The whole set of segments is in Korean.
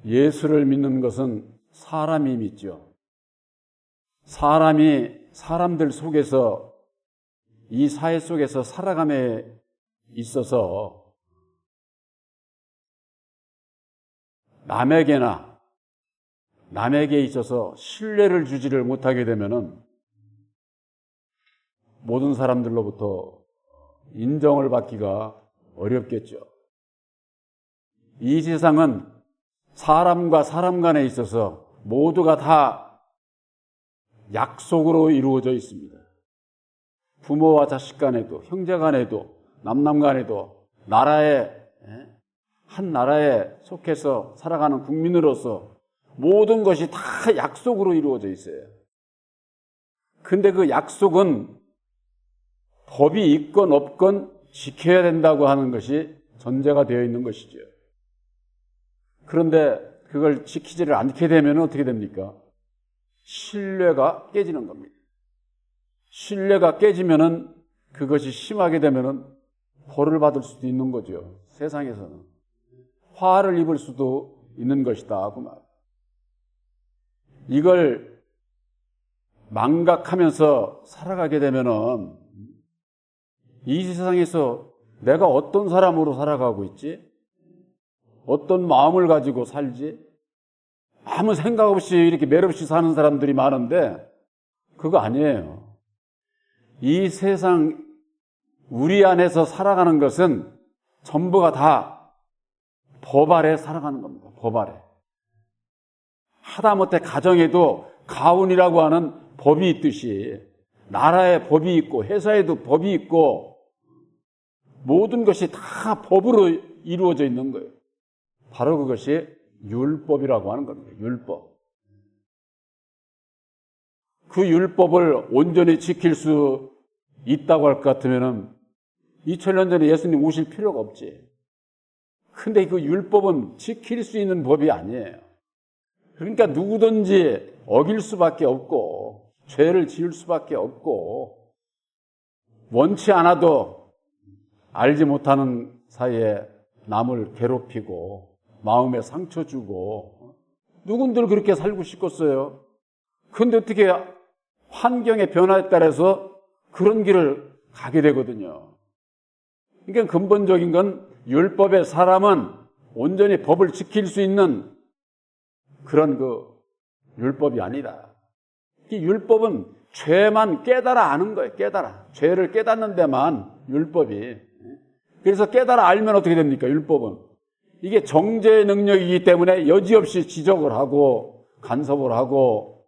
예수를 믿는 것은 사람이 믿죠. 사람이 사람들 속에서 이 사회 속에서 살아감에 있어서 남에게 있어서 신뢰를 주지를 못하게 되면은 모든 사람들로부터 인정을 받기가 어렵겠죠. 이 세상은 사람과 사람 간에 있어서 모두가 다 약속으로 이루어져 있습니다. 부모와 자식 간에도, 형제 간에도, 남남 간에도, 한 나라에 속해서 살아가는 국민으로서 모든 것이 다 약속으로 이루어져 있어요. 근데 그 약속은 법이 있건 없건 지켜야 된다고 하는 것이 전제가 되어 있는 것이죠. 그런데 그걸 지키지를 않게 되면 어떻게 됩니까? 신뢰가 깨지는 겁니다. 신뢰가 깨지면은 그것이 심하게 되면은 벌을 받을 수도 있는 거죠. 세상에서는. 화를 입을 수도 있는 것이다. 그 말. 이걸 망각하면서 살아가게 되면은 이 세상에서 내가 어떤 사람으로 살아가고 있지? 어떤 마음을 가지고 살지? 아무 생각 없이 이렇게 매력없이 사는 사람들이 많은데 그거 아니에요. 이 세상 우리 안에서 살아가는 것은 전부가 다 법 아래 살아가는 겁니다. 법 아래. 하다못해 가정에도 가훈이라고 하는 법이 있듯이 나라에 법이 있고 회사에도 법이 있고 모든 것이 다 법으로 이루어져 있는 거예요. 바로 그것이 율법이라고 하는 겁니다. 율법. 그 율법을 온전히 지킬 수 있다고 할 것 같으면 2000년 전에 예수님 오실 필요가 없지. 근데 그 율법은 지킬 수 있는 법이 아니에요. 그러니까 누구든지 어길 수밖에 없고 죄를 지을 수밖에 없고 원치 않아도 알지 못하는 사이에 남을 괴롭히고 마음에 상처 주고 누군들 그렇게 살고 싶겠어요. 그런데 어떻게 환경의 변화에 따라서 그런 길을 가게 되거든요. 그러니까 근본적인 건 율법의 사람은 온전히 법을 지킬 수 있는 그런 그 율법이 아니다. 이 율법은 죄만 깨달아 아는 거예요. 깨달아. 죄를 깨닫는 데만 율법이. 그래서 깨달아 알면 어떻게 됩니까? 율법은. 이게 정죄의 능력이기 때문에 여지없이 지적을 하고 간섭을 하고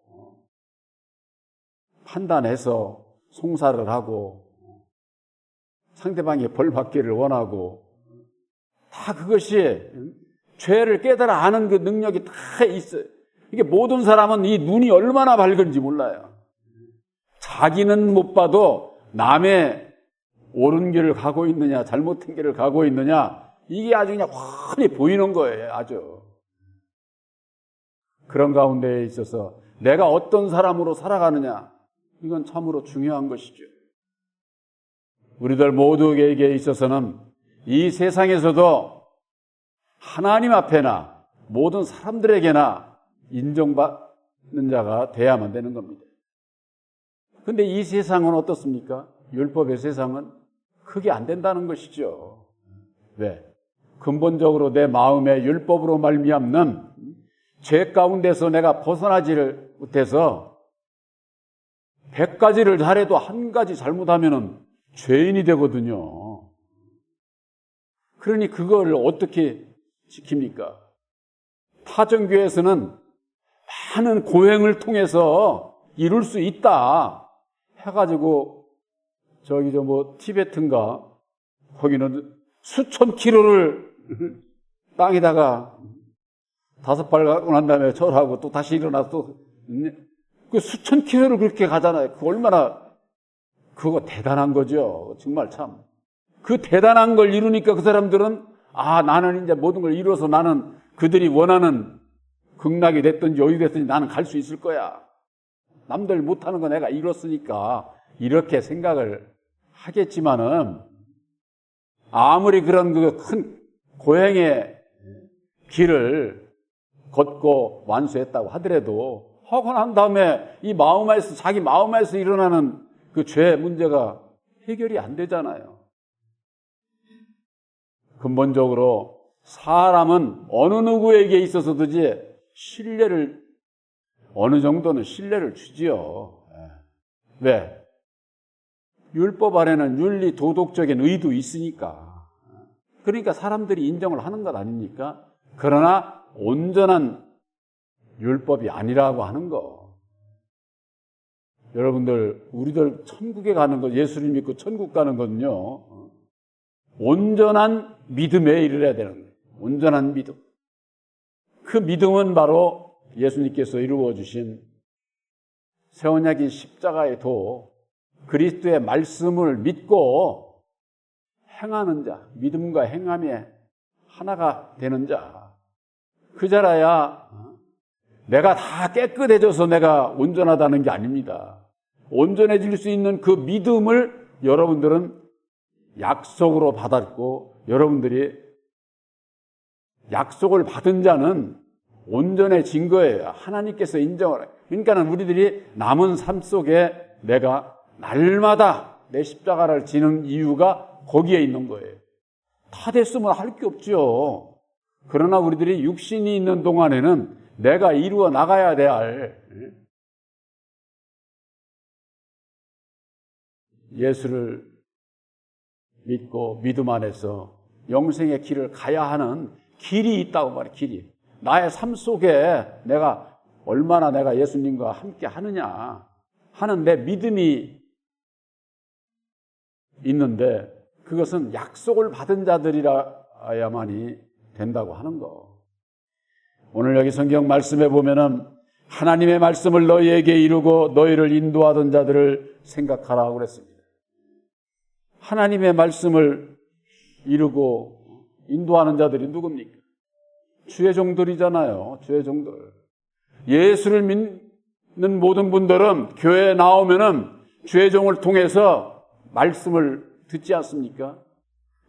판단해서 송사를 하고 상대방이 벌 받기를 원하고 다 그것이 죄를 깨달아 아는 그 능력이 다 있어요. 이게 모든 사람은 이 눈이 얼마나 밝은지 몰라요. 자기는 못 봐도 남의 옳은 길을 가고 있느냐 잘못된 길을 가고 있느냐 이게 아주 그냥 훤히 보이는 거예요. 아주. 그런 가운데에 있어서 내가 어떤 사람으로 살아가느냐 이건 참으로 중요한 것이죠. 우리들 모두에게 있어서는 이 세상에서도 하나님 앞에나 모든 사람들에게나 인정받는 자가 돼야만 되는 겁니다. 그런데 이 세상은 어떻습니까? 율법의 세상은 그게 안 된다는 것이죠. 왜? 근본적으로 내 마음에 율법으로 말미암는 죄 가운데서 내가 벗어나지를 못해서 100가지를 잘해도 한 가지 잘못하면 죄인이 되거든요. 그러니 그걸 어떻게 지킵니까? 타정교회에서는 많은 고행을 통해서 이룰 수 있다 해가지고 티베트인가 거기는 수천 킬로를 땅에다가 5발 가고 난 다음에 절하고 또 다시 일어나서 또 그 수천 킬로를 그렇게 가잖아요. 그 얼마나 그거 대단한 거죠. 정말 참. 그 대단한 걸 이루니까 그 사람들은 나는 이제 모든 걸 이루어서 나는 그들이 원하는 극락이 됐든지 여유 됐든지 나는 갈 수 있을 거야. 남들 못하는 거 내가 이뤘으니까 이렇게 생각을 하겠지만은 아무리 그런 그 큰 고행의 길을 걷고 완수했다고 하더라도 하고 난 다음에 이 마음에서 자기 마음에서 일어나는 그 죄 문제가 해결이 안 되잖아요. 근본적으로 사람은 어느 누구에게 있어서든지 신뢰를 어느 정도는 신뢰를 주지요. 왜? 율법 안에는 윤리 도덕적인 의도 있으니까. 그러니까 사람들이 인정을 하는 것 아닙니까? 그러나 온전한 율법이 아니라고 하는 거. 여러분들 우리들 천국에 가는 거, 예수를 믿고 천국 가는 거는요, 온전한 믿음에 이르러야 되는 거예요. 온전한 믿음. 그 믿음은 바로 예수님께서 이루어 주신 새 언약인 십자가의 도, 그리스도의 말씀을 믿고 행하는 자, 믿음과 행함이 하나가 되는 자, 그 자라야 내가 다 깨끗해져서 내가 온전하다는 게 아닙니다. 온전해질 수 있는 그 믿음을 여러분들은 약속으로 받았고, 여러분들이 약속을 받은 자는 온전해진 거예요. 하나님께서 인정을 해요. 그러니까 우리들이 남은 삶 속에 내가 날마다 내 십자가를 지는 이유가 거기에 있는 거예요. 다 됐으면 할 게 없죠. 그러나 우리들이 육신이 있는 동안에는 내가 이루어 나가야 될 예수를 믿고 믿음 안에서 영생의 길을 가야 하는 길이 있다고 말해요. 길이. 나의 삶 속에 내가 얼마나 내가 예수님과 함께 하느냐 하는 내 믿음이 있는데, 그것은 약속을 받은 자들이라야만이 된다고 하는 거. 오늘 여기 성경 말씀에 보면은 하나님의 말씀을 너희에게 이루고 너희를 인도하던 자들을 생각하라고 그랬습니다. 하나님의 말씀을 이루고 인도하는 자들이 누굽니까? 주의 종들이잖아요. 주의 종들. 예수를 믿는 모든 분들은 교회에 나오면은 주의 종을 통해서 말씀을 듣지 않습니까?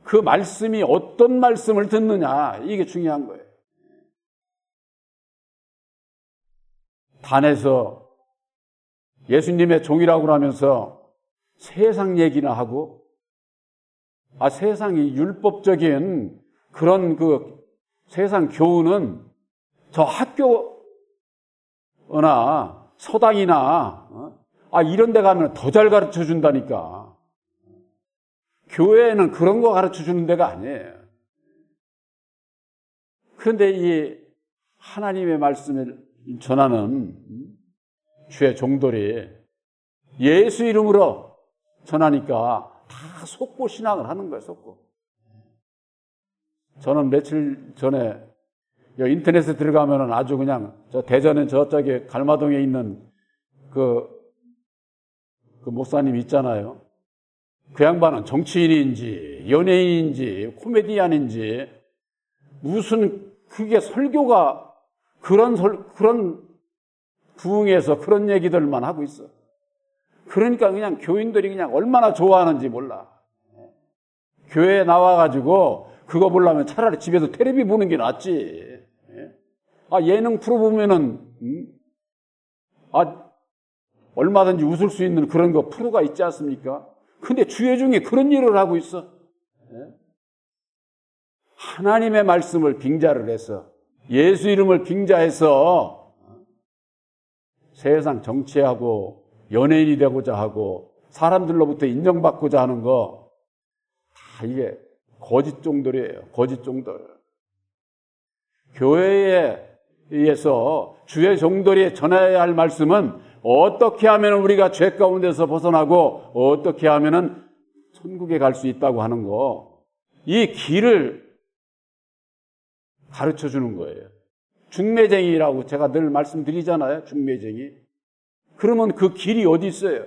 그 말씀이 어떤 말씀을 듣느냐, 이게 중요한 거예요. 단에서 예수님의 종이라고 하면서 세상 얘기나 하고, 세상이 율법적인 그런 그 세상 교훈은 저 학교나 서당이나 이런 데 가면 더 잘 가르쳐 준다니까. 교회에는 그런 거 가르쳐 주는 데가 아니에요. 그런데 이 하나님의 말씀을 전하는 주의 종들이 예수 이름으로 전하니까 다 속고 신앙을 하는 거예요. 속고. 저는 며칠 전에 인터넷에 들어가면 아주 그냥 저 대전에 저쪽에 갈마동에 있는 그 목사님 있잖아요. 그 양반은 정치인인지 연예인인지 코미디언인지 무슨 그게 설교가 그런 부흥에서 그런 얘기들만 하고 있어. 그러니까 그냥 교인들이 그냥 얼마나 좋아하는지 몰라. 교회에 나와가지고 그거 보려면 차라리 집에서 텔레비 보는 게 낫지. 예능 프로 보면은 얼마든지 웃을 수 있는 그런 거 프로가 있지 않습니까? 근데 주의 중에 그런 일을 하고 있어. 하나님의 말씀을 빙자를 해서, 예수 이름을 빙자해서 세상 정치하고 연예인이 되고자 하고 사람들로부터 인정받고자 하는 거, 다 이게 거짓 종들이에요. 거짓 종들. 교회에 의해서 주의 종들이 전해야 할 말씀은 어떻게 하면 우리가 죄 가운데서 벗어나고 어떻게 하면 천국에 갈 수 있다고 하는 거, 이 길을 가르쳐 주는 거예요. 중매쟁이라고 제가 늘 말씀드리잖아요. 중매쟁이. 그러면 그 길이 어디 있어요?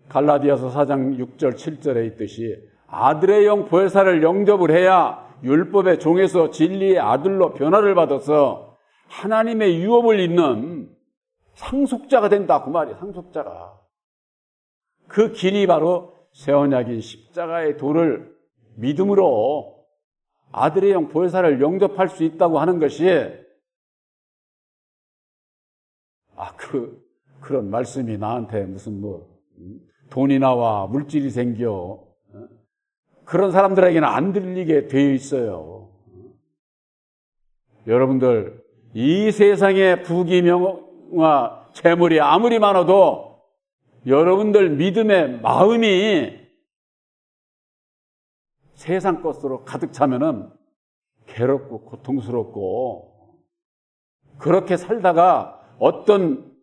갈라디아서 4장 6절 7절에 있듯이 아들의 영 보혜사를 영접을 해야 율법의 종에서 진리의 아들로 변화를 받아서 하나님의 유업을 잇는 상속자가 된다, 그 말이에요. 상속자가. 그 길이 바로 새 언약인 십자가의 도를 믿음으로 아들의 영 보혜사를 영접할 수 있다고 하는 것이 그런 말씀이 나한테 무슨 돈이 나와 물질이 생겨 그런 사람들에게는 안 들리게 되어 있어요. 여러분들 이 세상의 부귀명화 재물이 아무리 많아도 여러분들 믿음의 마음이 세상 것으로 가득 차면은 괴롭고 고통스럽고 그렇게 살다가 어떤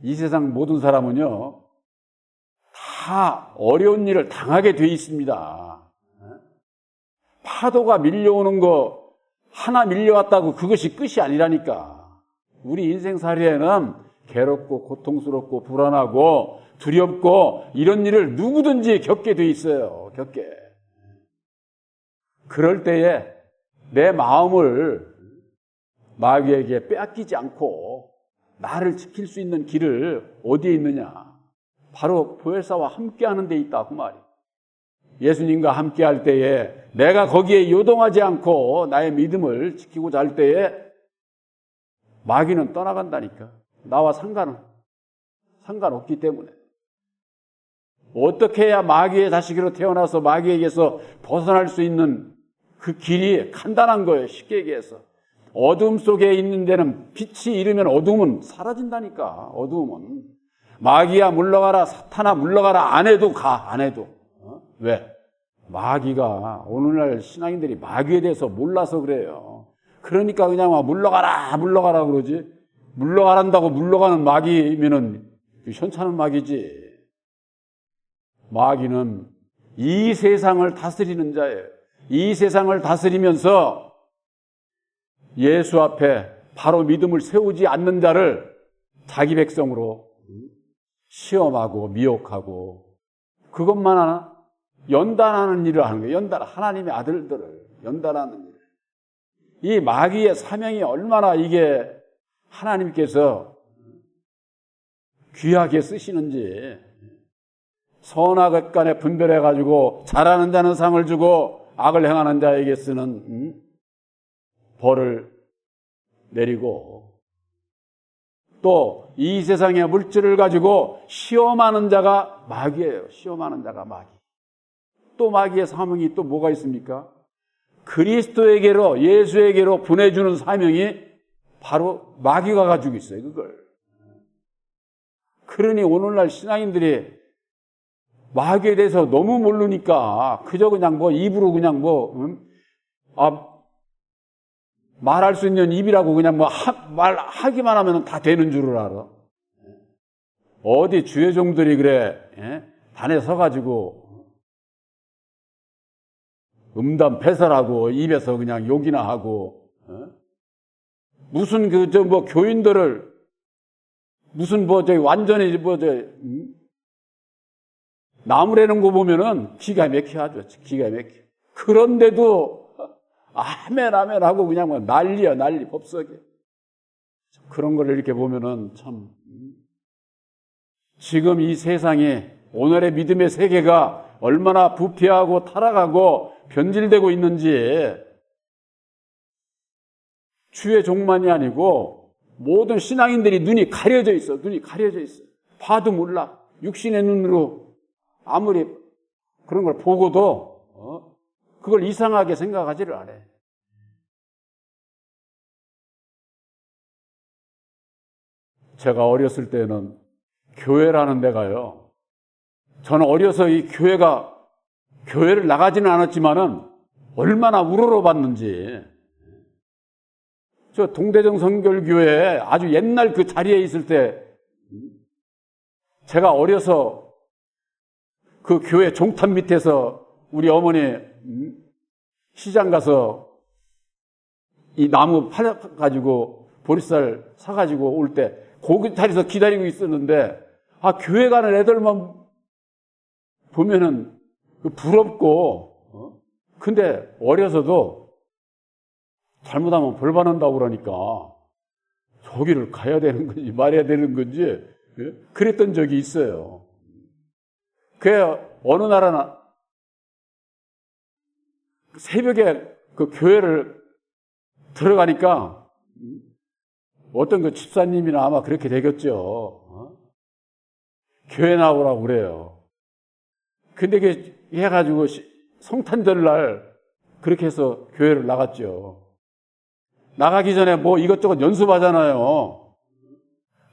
이 세상 모든 사람은요 다 어려운 일을 당하게 돼 있습니다. 파도가 밀려오는 거 하나 밀려왔다고 그것이 끝이 아니라니까. 우리 인생살이에는 괴롭고 고통스럽고 불안하고 두렵고 이런 일을 누구든지 겪게 돼 있어요. 겪게. 그럴 때에 내 마음을 마귀에게 빼앗기지 않고 나를 지킬 수 있는 길을 어디에 있느냐? 바로 보혜사와 함께하는 데 있다 그 말이에요. 예수님과 함께할 때에 내가 거기에 요동하지 않고 나의 믿음을 지키고자 할 때에 마귀는 떠나간다니까. 나와 상관없기 때문에. 어떻게 해야 마귀의 자식으로 태어나서 마귀에게서 벗어날 수 있는 그 길이 간단한 거예요. 쉽게 얘기해서. 어둠 속에 있는 데는 빛이 이르면 어둠은 사라진다니까. 어둠은. 마귀야 물러가라, 사탄아 물러가라 안 해도 가, 안 해도. 왜? 마귀가 오늘날 신앙인들이 마귀에 대해서 몰라서 그래요. 그러니까 그냥 물러가라 그러지. 물러가란다고 물러가는 마귀면은 현찮은 마귀지. 마귀는 이 세상을 다스리는 자예요. 이 세상을 다스리면서 예수 앞에 바로 믿음을 세우지 않는 자를 자기 백성으로 시험하고 미혹하고 그것만 하나? 연단하는 일을 하는 거예요. 하나님의 아들들을 연단하는 일. 이 마귀의 사명이 얼마나 이게 하나님께서 귀하게 쓰시는지. 선악 간에 분별해가지고 잘하는 자는 상을 주고 악을 행하는 자에게 쓰는 벌을 내리고 또 이 세상의 물질을 가지고 시험하는 자가 마귀예요. 시험하는 자가 마귀. 또 마귀의 사명이 또 뭐가 있습니까? 그리스도에게로 예수에게로 보내주는 사명이 바로 마귀가 가지고 있어요. 그걸. 그러니 오늘날 신앙인들이 마귀에 대해서 너무 모르니까 그저 그냥 입으로 그냥 말할 수 있는 입이라고 그냥 말하기만 하면 다 되는 줄을 알아. 어디 주의 종들이 그래, 단에 서가지고 음담패설하고 입에서 그냥 욕이나 하고, 무슨 교인들을 무슨 완전히 나무라는 거 보면은 기가 막혀 하죠. 기가 막혀. 그런데도 아멘 하고 그냥 난리야, 난리 법석에. 그런 거를 이렇게 보면은 참 지금 이 세상에 오늘의 믿음의 세계가 얼마나 부패하고 타락하고 변질되고 있는지 주의 종만이 아니고 모든 신앙인들이 눈이 가려져 있어. 눈이 가려져 있어. 봐도 몰라. 육신의 눈으로 아무리 그런 걸 보고도 그걸 이상하게 생각하지를 않아. 제가 어렸을 때는 교회라는 데가요. 저는 어려서 이 교회를 나가지는 않았지만은 얼마나 우러러봤는지. 저 동대정 성결교회 아주 옛날 그 자리에 있을 때 제가 어려서 그 교회 종탑 밑에서 우리 어머니 시장 가서 이 나무 팔아가지고 보리쌀 사가지고 올 때 거기 자리에서 기다리고 있었는데 교회 가는 애들만 보면은 부럽고 근데 어려서도 잘못하면 벌 받는다고 그러니까 저기를 가야 되는 건지 말해야 되는 건지 그랬던 적이 있어요. 어느 나라나 새벽에 그 교회를 들어가니까 어떤 그 집사님이나 아마 그렇게 되겠죠. 교회 나오라고 그래요. 근데 그게 해가지고 성탄절 날 그렇게 해서 교회를 나갔죠. 나가기 전에 뭐 이것저것 연습하잖아요.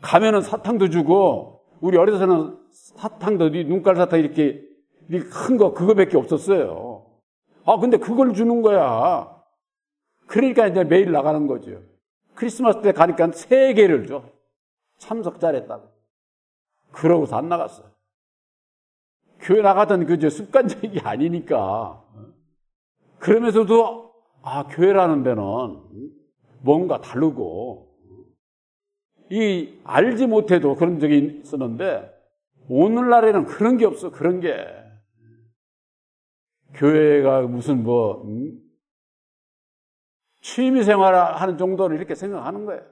가면은 사탕도 주고, 우리 어려서는 사탕도, 눈깔 사탕 이렇게 큰 거, 그거밖에 없었어요. 근데 그걸 주는 거야. 그러니까 이제 매일 나가는 거죠. 크리스마스 때 가니까 3개를 줘. 참석 잘했다고. 그러고서 안 나갔어요. 교회 나가던 그 습관적인 게 아니니까. 그러면서도, 교회라는 데는 뭔가 다르고, 알지 못해도 그런 적이 있었는데, 오늘날에는 그런 게 없어, 그런 게. 교회가 무슨 취미생활 하는 정도로 이렇게 생각하는 거예요.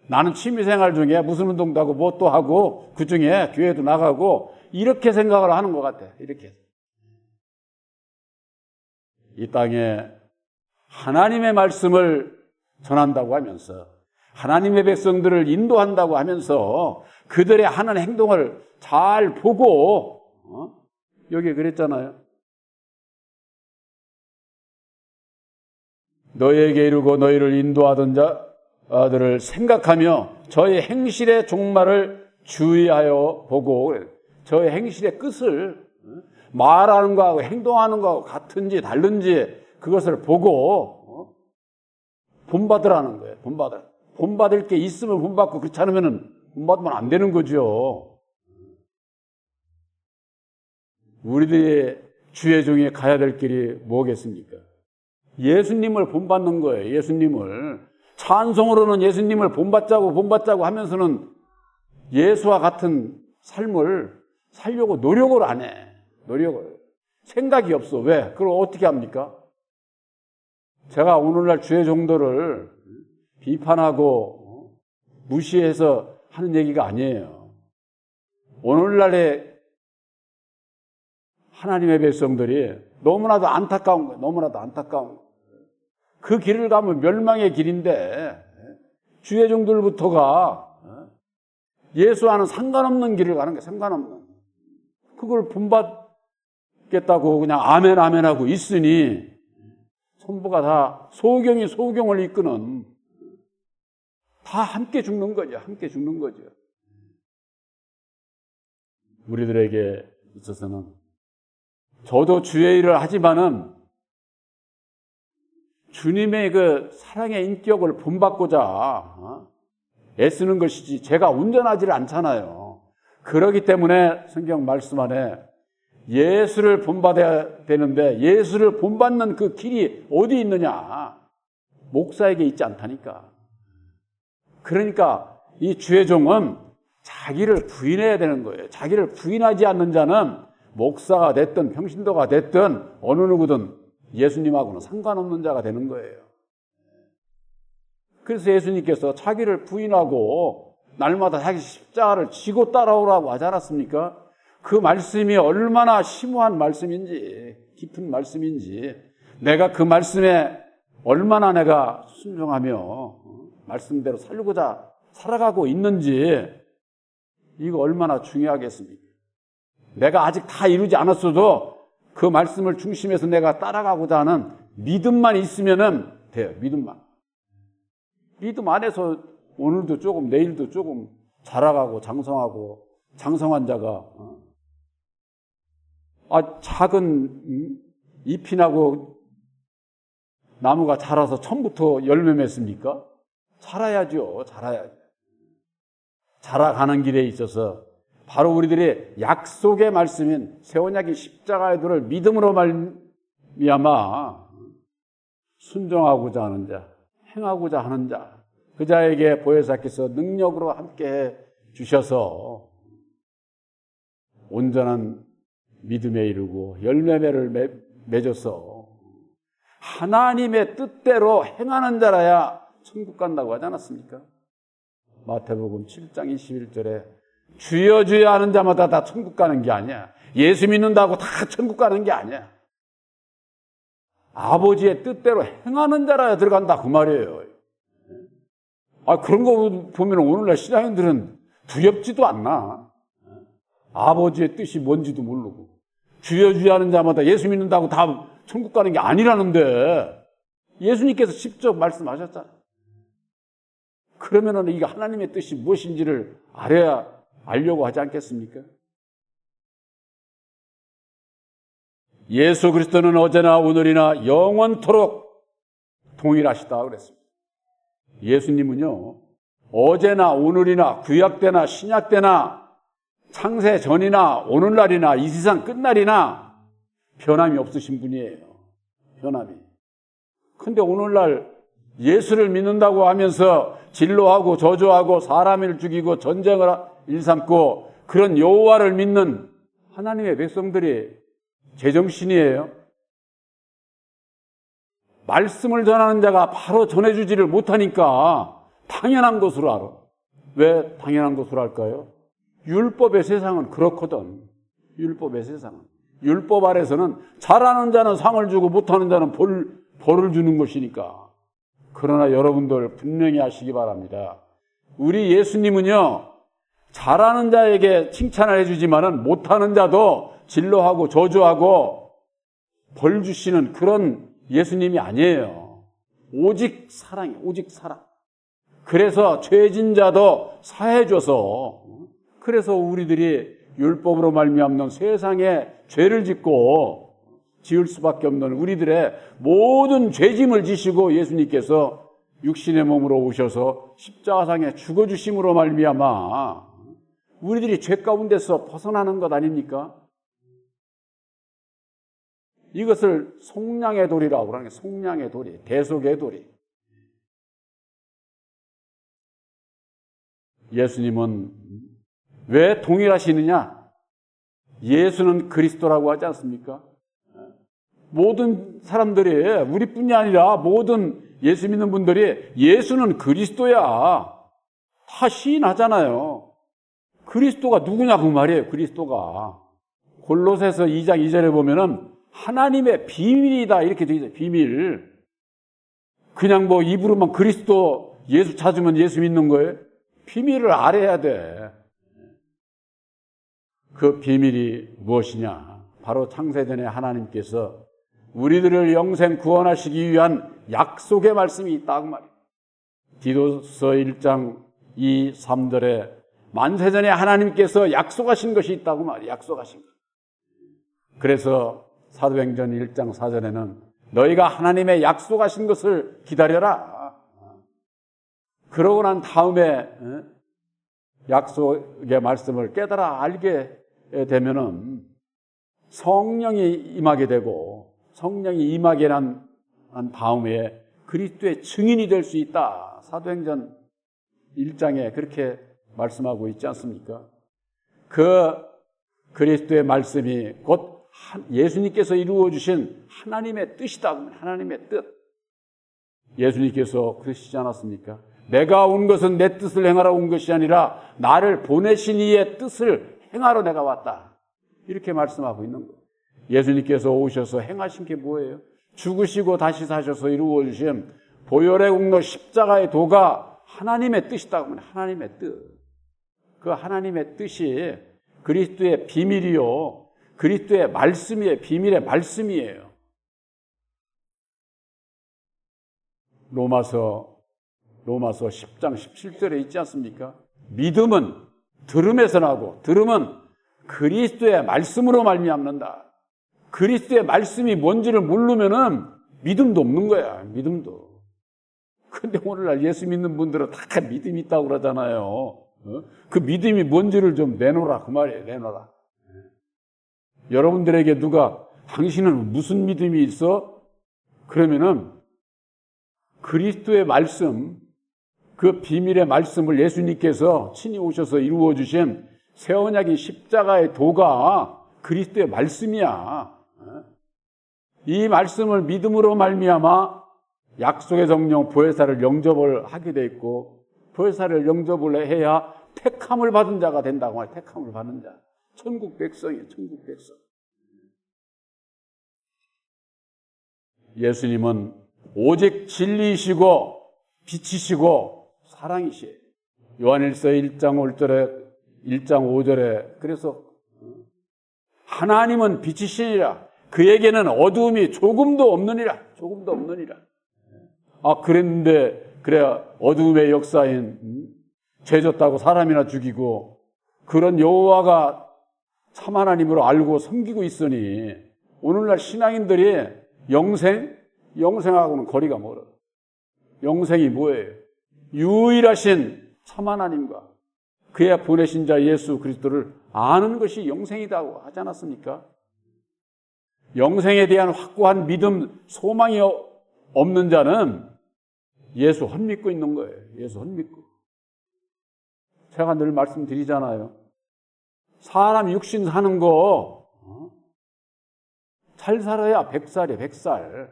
나는 취미생활 중에 무슨 운동도 하고 뭐 또 하고 그 중에 교회도 나가고 이렇게 생각을 하는 것 같아. 이렇게. 이 땅에 하나님의 말씀을 전한다고 하면서 하나님의 백성들을 인도한다고 하면서 그들의 하는 행동을 잘 보고 여기 그랬잖아요. 너희에게 이르고 너희를 인도하던 자들을 생각하며 저의 행실의 종말을 주의하여 보고, 저의 행실의 끝을 말하는 거하고 행동하는 거하고 같은지 다른지 그것을 보고 본받으라는 거예요. 본받을 게 있으면 본받고, 그렇지 않으면 본받으면 안 되는 거죠. 우리들의 주의 종에 가야 될 길이 뭐겠습니까? 예수님을 본받는 거예요. 예수님을. 찬송으로는 예수님을 본받자고 하면서는 예수와 같은 삶을 살려고 노력을 안 해. 노력을. 생각이 없어. 왜? 그걸 어떻게 합니까? 제가 오늘날 주의 종들을 비판하고 무시해서 하는 얘기가 아니에요. 오늘날의 하나님의 백성들이 너무나도 안타까운 거예요. 너무나도 안타까운 거예요. 그 길을 가면 멸망의 길인데 주의 종들부터가 예수와는 상관없는 길을 가는 거예요. 상관없는. 그걸 본받겠다고 그냥 아멘 하고 있으니 전부가 다 소경이 소경을 이끄는, 다 함께 죽는 거죠. 함께 죽는 거죠. 우리들에게 있어서는 저도 주의 일을 하지만은 주님의 그 사랑의 인격을 본받고자 애쓰는 것이지 제가 운전하지를 않잖아요. 그렇기 때문에 성경 말씀 안에 예수를 본받아야 되는데 예수를 본받는 그 길이 어디 있느냐? 목사에게 있지 않다니까. 그러니까 이 주의 종은 자기를 부인해야 되는 거예요. 자기를 부인하지 않는 자는 목사가 됐든 평신도가 됐든 어느 누구든 예수님하고는 상관없는 자가 되는 거예요. 그래서 예수님께서 자기를 부인하고 날마다 자기 십자가를 지고 따라오라고 하지 않았습니까? 그 말씀이 얼마나 심오한 말씀인지, 깊은 말씀인지, 내가 그 말씀에 얼마나 내가 순종하며 말씀대로 살고자 살아가고 있는지, 이거 얼마나 중요하겠습니까? 내가 아직 다 이루지 않았어도 그 말씀을 중심에서 내가 따라가고자 하는 믿음만 있으면은 돼요. 믿음만. 믿음 안에서 오늘도 조금, 내일도 조금 자라가고 장성하고, 장성한 자가 작은 잎이 나고 나무가 자라서 처음부터 열매 맺습니까? 자라야죠. 자라야죠. 자라가는 길에 있어서 바로 우리들의 약속의 말씀인 새 언약의 십자가의 도를 믿음으로 말미암아 순종하고자 하는 자, 행하고자 하는 자, 그 자에게 보혜사께서 능력으로 함께해 주셔서 온전한 믿음에 이르고 열매를 맺어서 하나님의 뜻대로 행하는 자라야 천국 간다고 하지 않았습니까? 마태복음 7장 21절에 주여 주여 하는 자마다 다 천국 가는 게 아니야. 예수 믿는다고 다 천국 가는 게 아니야. 아버지의 뜻대로 행하는 자라야 들어간다 그 말이에요. 그런 거 보면 오늘날 신앙인들은 두렵지도 않나. 아버지의 뜻이 뭔지도 모르고 주여 주여 하는 자마다 예수 믿는다고 다 천국 가는 게 아니라는데 예수님께서 직접 말씀하셨잖아요. 그러면은 이게 하나님의 뜻이 무엇인지를 알려고 하지 않겠습니까? 예수 그리스도는 어제나 오늘이나 영원토록 동일하시다 그랬습니다. 예수님은요, 어제나 오늘이나 구약 때나 신약 때나 창세 전이나 오늘날이나 이 세상 끝날이나 변함이 없으신 분이에요. 변함이. 근데 오늘날 예수를 믿는다고 하면서 진노하고 저주하고 사람을 죽이고 전쟁을 일삼고 그런 여호와를 믿는 하나님의 백성들이 제정신이에요. 말씀을 전하는 자가 바로 전해주지를 못하니까 당연한 것으로 알아. 왜 당연한 것으로 할까요? 율법의 세상은 그렇거든. 율법의 세상은. 율법 아래서는 잘하는 자는 상을 주고 못하는 자는 벌을 주는 것이니까. 그러나 여러분들 분명히 아시기 바랍니다. 우리 예수님은요, 잘하는 자에게 칭찬을 해주지만은 못하는 자도 진노하고 저주하고 벌 주시는 그런 예수님이 아니에요. 오직 사랑이에요. 오직 사랑. 그래서 죄진 자도 사해줘서, 그래서 우리들이 율법으로 말미암는 세상에 죄를 짓고 지을 수밖에 없는 우리들의 모든 죄짐을 지시고 예수님께서 육신의 몸으로 오셔서 십자가상에 죽어주심으로 말미암아 우리들이 죄 가운데서 벗어나는 것 아닙니까? 이것을 속량의 도리라고 하는 게 속량의 도리, 대속의 도리. 예수님은 왜 동일하시느냐? 예수는 그리스도라고 하지 않습니까? 모든 사람들이, 우리뿐이 아니라 모든 예수 믿는 분들이 예수는 그리스도야 다 시인하잖아요. 그리스도가 누구냐 그 말이에요. 그리스도가 골로새서 2장 2절에 보면은 하나님의 비밀이다 이렇게 되어 있어요. 비밀. 그냥 뭐 입으로만 그리스도 예수 찾으면 예수 믿는 거예요? 비밀을 알아야 돼. 그 비밀이 무엇이냐? 바로 창세전에 하나님께서 우리들을 영생 구원하시기 위한 약속의 말씀이 있다 그 말이에요. 디도서 1장 2, 3절에 만세전에 하나님께서 약속하신 것이 있다고 말이에요. 약속하신 것. 그래서 사도행전 1장 4절에는 너희가 하나님의 약속하신 것을 기다려라. 그러고 난 다음에 약속의 말씀을 깨달아 알게 되면은 성령이 임하게 되고 성령이 임하게 난 다음에 그리스도의 증인이 될 수 있다. 사도행전 1장에 그렇게 말씀하고 있지 않습니까? 그 그리스도의 말씀이 곧 예수님께서 이루어 주신 하나님의 뜻이다. 하나님의 뜻. 예수님께서 그러시지 않았습니까? 내가 온 것은 내 뜻을 행하러 온 것이 아니라 나를 보내신 이의 뜻을 행하러 내가 왔다. 이렇게 말씀하고 있는 거예요. 예수님께서 오셔서 행하신 게 뭐예요? 죽으시고 다시 사셔서 이루어 주신 보혈의 공로 십자가의 도가 하나님의 뜻이다. 하나님의 뜻. 그 하나님의 뜻이 그리스도의 비밀이요. 그리스도의 말씀이에요. 비밀의 말씀이에요. 로마서 10장 17절에 있지 않습니까? 믿음은 들음에서 나고 들음은 그리스도의 말씀으로 말미암는다. 그리스도의 말씀이 뭔지를 모르면은 믿음도 없는 거야. 믿음도. 근데 오늘날 예수 믿는 분들은 다 믿음이 있다고 그러잖아요. 그 믿음이 뭔지를 좀 내놓으라 그 말이에요. 내놓으라. 여러분들에게 누가 당신은 무슨 믿음이 있어? 그러면은 그리스도의 말씀, 그 비밀의 말씀을 예수님께서 친히 오셔서 이루어 주신 새 언약인 십자가의 도가 그리스도의 말씀이야. 이 말씀을 믿음으로 말미암아 약속의 성령 보혜사를 영접을 하게 돼 있고 보혜사를 영접을 해야 택함을 받은 자가 된다고 말이야. 택함을 받는 자. 천국 백성이에요. 천국 백성. 예수님은 오직 진리이시고 빛이시고 사랑이시에요. 요한일서 1장 5절에 그래서 하나님은 빛이시니라. 그에게는 어두움이 조금도 없느니라. 조금도 없느니라. 그랬는데 그래 어두움의 역사인 죄졌다고 사람이나 죽이고 그런 여호와가 참 하나님으로 알고 섬기고 있으니 오늘날 신앙인들이 영생하고는 거리가 멀어. 영생이 뭐예요? 유일하신 참 하나님과 그의 보내신 자 예수 그리스도를 아는 것이 영생이라고 하지 않았습니까? 영생에 대한 확고한 믿음, 소망이 없는 자는 예수 헛믿고 있는 거예요. 예수 헛믿고. 제가 늘 말씀드리잖아요. 사람 육신 사는 거 잘 살아야 100살이에요. 100살.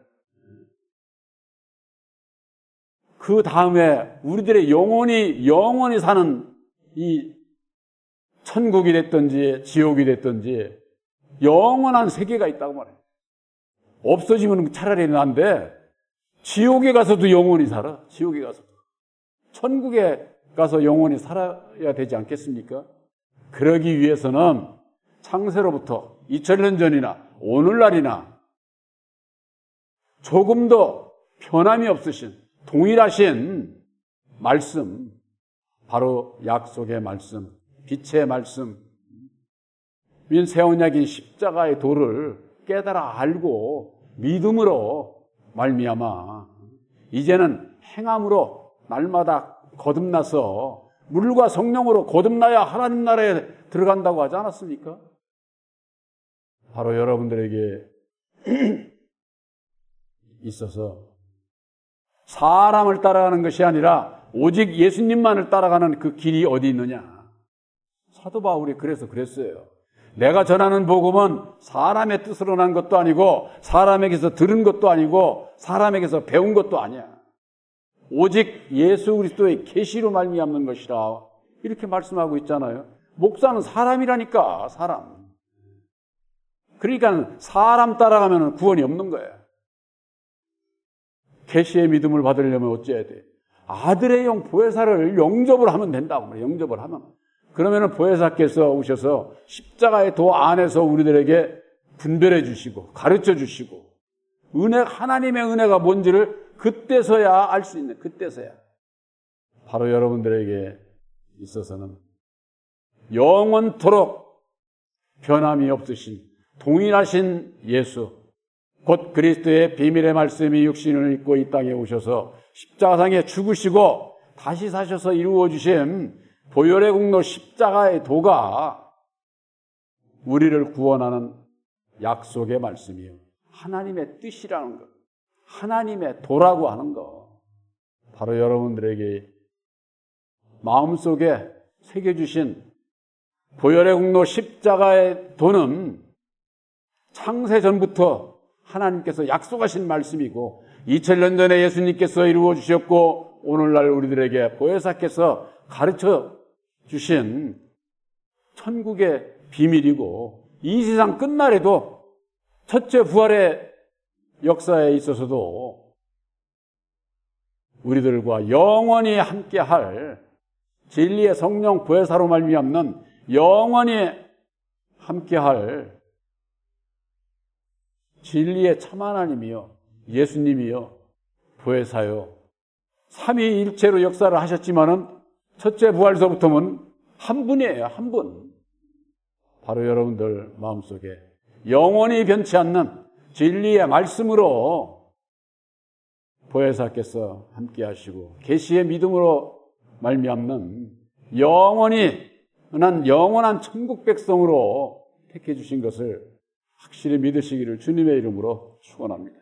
그 다음에 우리들의 영원히 사는 이 천국이 됐든지 지옥이 됐든지 영원한 세계가 있다고 말해요. 없어지면 차라리 난데 지옥에 가서도 영원히 살아. 지옥에 가서도. 천국에 가서 영원히 살아야 되지 않겠습니까? 그러기 위해서는 창세로부터 2000년 전이나 오늘날이나 조금도 변함이 없으신 동일하신 말씀, 바로 약속의 말씀, 빛의 말씀, 새 언약인 십자가의 도를 깨달아 알고 믿음으로 말미암아 이제는 행함으로 날마다 거듭나서 물과 성령으로 거듭나야 하나님 나라에 들어간다고 하지 않았습니까? 바로 여러분들에게 있어서 사람을 따라가는 것이 아니라 오직 예수님만을 따라가는 그 길이 어디 있느냐. 사도 바울이 그래서 그랬어요. 내가 전하는 복음은 사람의 뜻으로 난 것도 아니고 사람에게서 들은 것도 아니고 사람에게서 배운 것도 아니야. 오직 예수 그리스도의 계시로 말미암는 것이라 이렇게 말씀하고 있잖아요. 목사는 사람이라니까. 사람. 그러니까 사람 따라가면 구원이 없는 거예요. 계시의 믿음을 받으려면 어찌해야 돼? 아들의 영 보혜사를 영접을 하면 된다고 말이에요. 영접을 하면. 그러면 보혜사께서 오셔서 십자가의 도 안에서 우리들에게 분별해 주시고 가르쳐 주시고 하나님의 은혜가 뭔지를 그때서야 알 수 있는, 그때서야. 바로 여러분들에게 있어서는 영원토록 변함이 없으신 동일하신 예수, 곧 그리스도의 비밀의 말씀이 육신을 입고 이 땅에 오셔서 십자가상에 죽으시고 다시 사셔서 이루어 주신 보혈의 공로 십자가의 도가 우리를 구원하는 약속의 말씀이요. 하나님의 뜻이라는 것, 하나님의 도라고 하는 것, 바로 여러분들에게 마음속에 새겨주신 보혈의 공로 십자가의 도는 창세 전부터 하나님께서 약속하신 말씀이고 2000년 전에 예수님께서 이루어 주셨고 오늘날 우리들에게 보혜사께서 가르쳐 주신 천국의 비밀이고 이 세상 끝날에도 첫째 부활의 역사에 있어서도 우리들과 영원히 함께할 진리의 성령 보혜사로 말미암는 영원히 함께할 진리의 참 하나님이요 예수님이요 보혜사요 삼위일체로 역사를 하셨지만은 첫째 부활서부터는 한 분이에요. 한 분. 바로 여러분들 마음속에 영원히 변치 않는 진리의 말씀으로 보혜사께서 함께 하시고 계시의 믿음으로 말미암는 영원한 천국 백성으로 택해 주신 것을 확실히 믿으시기를 주님의 이름으로 축원합니다.